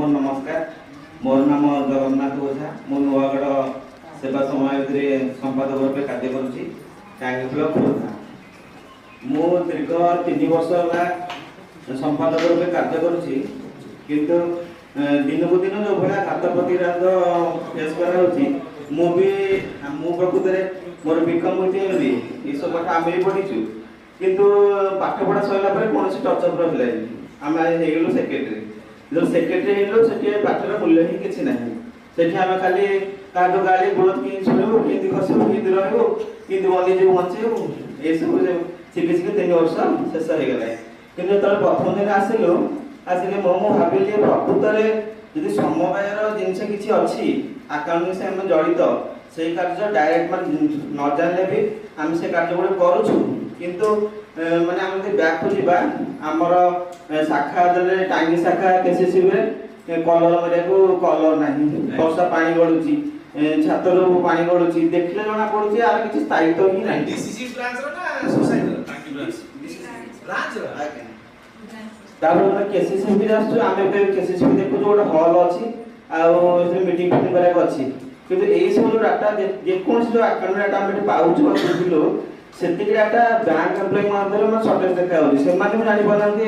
मोर नमस्कार। मोर नाम जगन्नाथ ओझा। मु नुआगढ़ सेवा समाज संपादक रूप कार्य करुँची टांगीपुर खोर्धा। मु दीर्घ 3 वर्ष है संपादक रूप कार्य करुँची किंतु दिन को दिन जो भाया घात प्रतिघात फेस कराऊँची मु प्रकृत में मोर बिकम होती ये सब पाठ आम भी पढ़ीचु किंतु पाठ पढ़ा सरला कौन टचअप रहा आम हो सेक्रेटरी जो सेक्रेटरी हेलो से पाठर मूल्य ही किसी ना से आम खाली क्या गाड़ी गोड़ कि शुणु कि खसबू कि रू कि बनी जो बचेबू ये सब शिखी शिखी 3 वर्ष शेष हो गला कि प्रथम दिन आसिलु आसिक मुझे भाविली प्रकृत में जी समवायर जिनस किसी अच्छी आकाउंट से आम जड़ित से कार्य डायरेक्ट मान न जानले भी आम से कार्य गुड़ करुँ किंतु माने आम बैक खोजा आमर शाखा टांगी शाखा केसीसी कलर मारे कलर ना वर्षा पानी गलुची छात पानी गलुची देखले जना पड़ुची यार किसी स्थायित्व ही नहीं डीसीसी ब्रांच रो ना सोसाइटी रो टांगी ब्रांच रो तापर केसीसी भी आसु आमे पे केसीसी भी देखु जो हॉल अछि आ मीटिंग फिटिंग करे अछि किंतु एई सब डाटा जे कोन से अकाउंट डाटा हम पाउछु बुझिलो सेतिक डाटा बैंक एम्प्लॉय माध्यम में शॉर्टेज देखा होली से माने जानि पनांती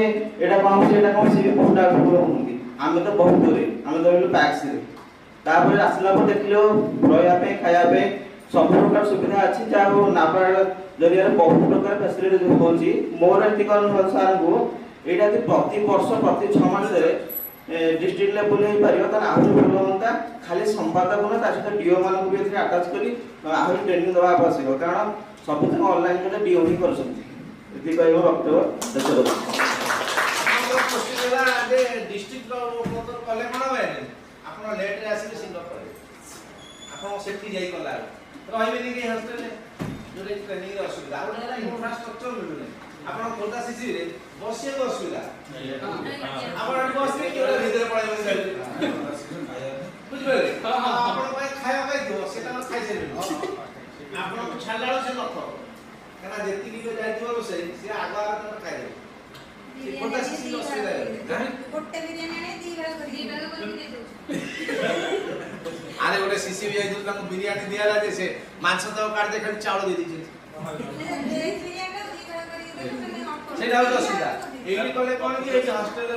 एटा कोन से एटा कोन से पोस्टा होंदी आमे तो बहुत दूरे आमे तो पैक्स रे तापर आसला पर देखिलो रहया पे खाया पे सब प्रकार सुविधा अछि जाओ नापाड़ जरिया बहुत प्रकार फैसिलिटी होची मोर एति कोन अनुसार को एटा कि प्रति वर्ष प्रति 6 मास रे डिस्ट्रिक्ट लेवल हो पारियो त आहुर भलो होता खाली संपादक न ता सहित डीओ मानक भी एथि अटैच करी आहुर ट्रेनिंग दवा आवश्यक कारण सब जगह ऑनलाइन में डीओ ही कर सकती एथि कहबो वक्तव्य दशरथ हमर क्वेश्चन होला जे डिस्ट्रिक्ट रो मोटर कले कोन होय आपण लेट रे आसी सिंगर करे आपण सेफ्टी जाई कला रहिबे नि के हॉस्टल जो ट्रेनिंग रे असुविधा आ इंफ्रास्ट्रक्चर मिलु आपण खोदा सीसी रे बसिए को असुविधा आपण बस रे केवल भीतर पळाई बुझबे आपण पाए खाया खाई दो सेटा न खाई से आपण को छालाळो से नख कना जेति की जाइतो से आगो आगो खाई दे खोदा सीसी असुविधा गोटे बिरयानी ने दी भाग कर दे आरे गोटे सीसी भी आइतो ताको बिरयानी दिया लागे से मांस तो काट दे खाली चावल दे दी बिरयानी दी भाग कर दे सेटा हो असुविधा एली कले कोन कि हॉस्टल